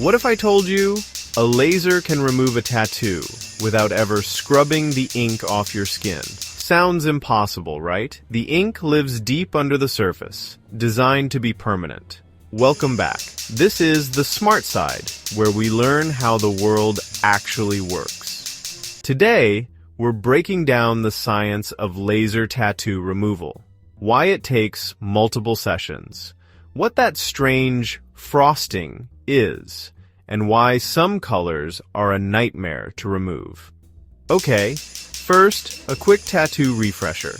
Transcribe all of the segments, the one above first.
What if I told you a laser can remove a tattoo without ever scrubbing the ink off your skin? Sounds impossible, right? The ink lives deep under the surface, designed to be permanent. Welcome back. This is the smart side, where we learn how the world actually works. Today, we're breaking down the science of laser tattoo removal, why it takes multiple sessions, what that strange frosting is, and why some colors are a nightmare to remove. Okay, first, a quick tattoo refresher,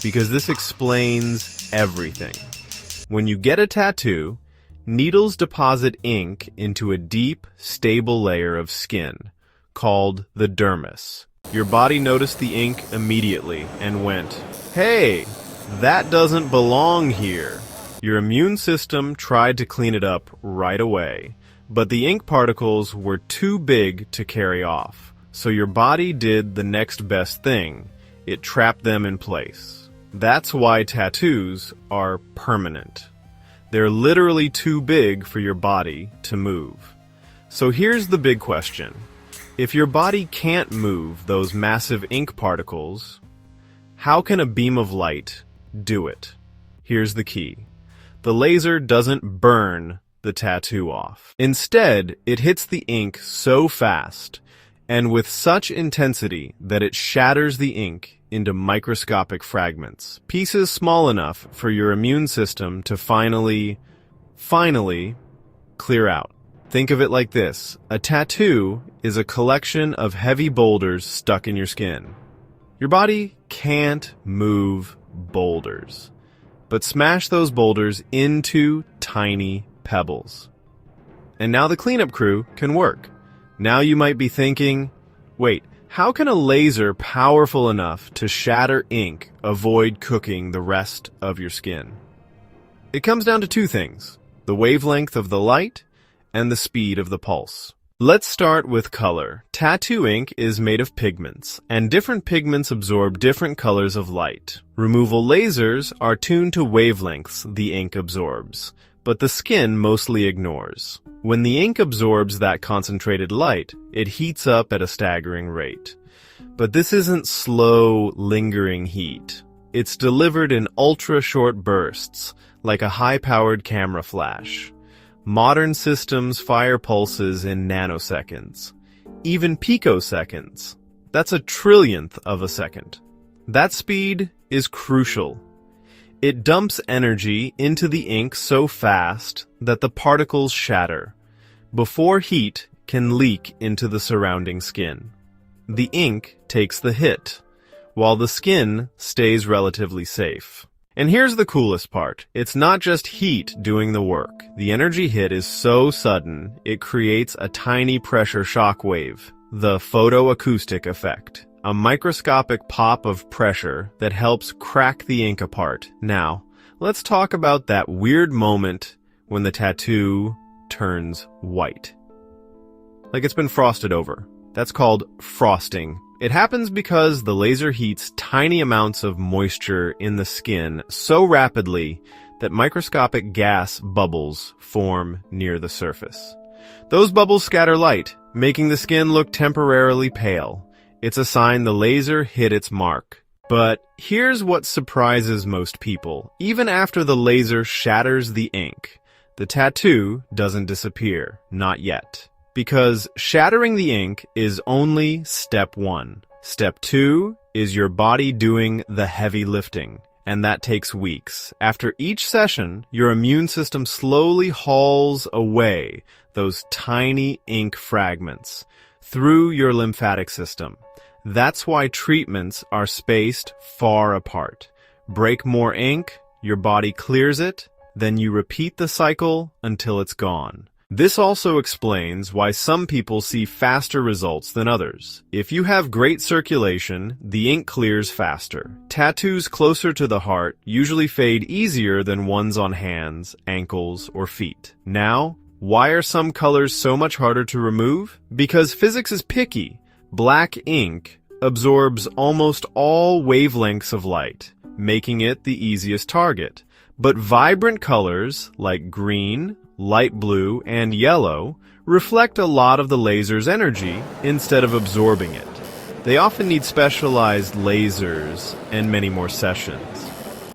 because this explains everything. When you get a tattoo, needles deposit ink into a deep, stable layer of skin, called the dermis. Your body noticed the ink immediately and went, "Hey, that doesn't belong here." Your immune system tried to clean it up right away, but the ink particles were too big to carry off. So your body did the next best thing. It trapped them in place. That's why tattoos are permanent. They're literally too big for your body to move. So here's the big question. If your body can't move those massive ink particles, how can a beam of light do it? Here's the key. The laser doesn't burn the tattoo off. Instead, it hits the ink so fast and with such intensity that it shatters the ink into microscopic fragments, pieces small enough for your immune system to finally clear out. Think of it like this. A tattoo is a collection of heavy boulders stuck in your skin. Your body can't move boulders, but smash those boulders into tiny pebbles. And now the cleanup crew can work. Now you might be thinking, wait, how can a laser powerful enough to shatter ink avoid cooking the rest of your skin? It comes down to two things, the wavelength of the light and the speed of the pulse. Let's start with color. Tattoo ink is made of pigments, and different pigments absorb different colors of light. Removal lasers are tuned to wavelengths the ink absorbs, but the skin mostly ignores. When the ink absorbs that concentrated light, it heats up at a staggering rate. But this isn't slow, lingering heat. It's delivered in ultra-short bursts, like a high-powered camera flash. Modern systems fire pulses in nanoseconds, even picoseconds. That's a trillionth of a second. That speed is crucial. It dumps energy into the ink so fast that the particles shatter, before heat can leak into the surrounding skin. The ink takes the hit, while the skin stays relatively safe. And here's the coolest part. It's not just heat doing the work. The energy hit is so sudden, it creates a tiny pressure shock wave, the photoacoustic effect. A microscopic pop of pressure that helps crack the ink apart. Now, let's talk about that weird moment when the tattoo turns white. Like it's been frosted over. That's called frosting. It happens because the laser heats tiny amounts of moisture in the skin so rapidly that microscopic gas bubbles form near the surface. Those bubbles scatter light, making the skin look temporarily pale. It's a sign the laser hit its mark. But here's what surprises most people. Even after the laser shatters the ink, the tattoo doesn't disappear. Not yet. Because shattering the ink is only step one. Step two is your body doing the heavy lifting, and that takes weeks. After each session, your immune system slowly hauls away those tiny ink fragments through your lymphatic system. That's why treatments are spaced far apart. Break more ink, your body clears it, then you repeat the cycle until it's gone. This also explains why some people see faster results than others. If you have great circulation, the ink clears faster. Tattoos closer to the heart usually fade easier than ones on hands, ankles, or feet. Now, why are some colors so much harder to remove? Because physics is picky. Black ink absorbs almost all wavelengths of light, making it the easiest target. But vibrant colors like green, light blue, and yellow reflect a lot of the laser's energy instead of absorbing it. They often need specialized lasers and many more sessions.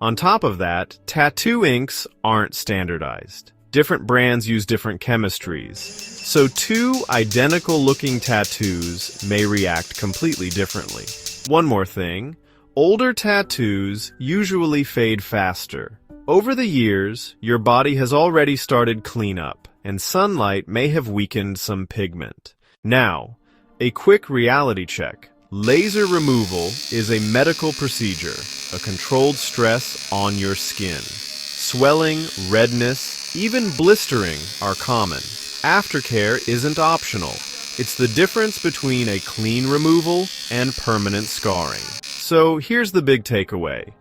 On top of that, tattoo inks aren't standardized. Different brands use different chemistries, so two identical-looking tattoos may react completely differently. One more thing, older tattoos usually fade faster. Over the years, your body has already started cleanup, and sunlight may have weakened some pigment. Now, a quick reality check. Laser removal is a medical procedure, a controlled stress on your skin. Swelling, redness, even blistering are common. Aftercare isn't optional. It's the difference between a clean removal and permanent scarring. So here's the big takeaway.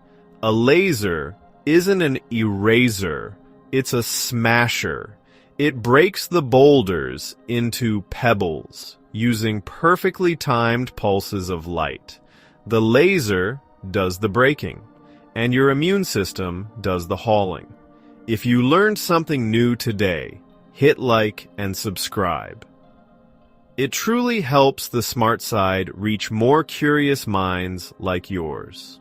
A laser isn't an eraser, it's a smasher. It breaks the boulders into pebbles using perfectly timed pulses of light. The laser does the breaking, and your immune system does the hauling. If you learned something new today, hit like and subscribe. It truly helps the smart side reach more curious minds like yours.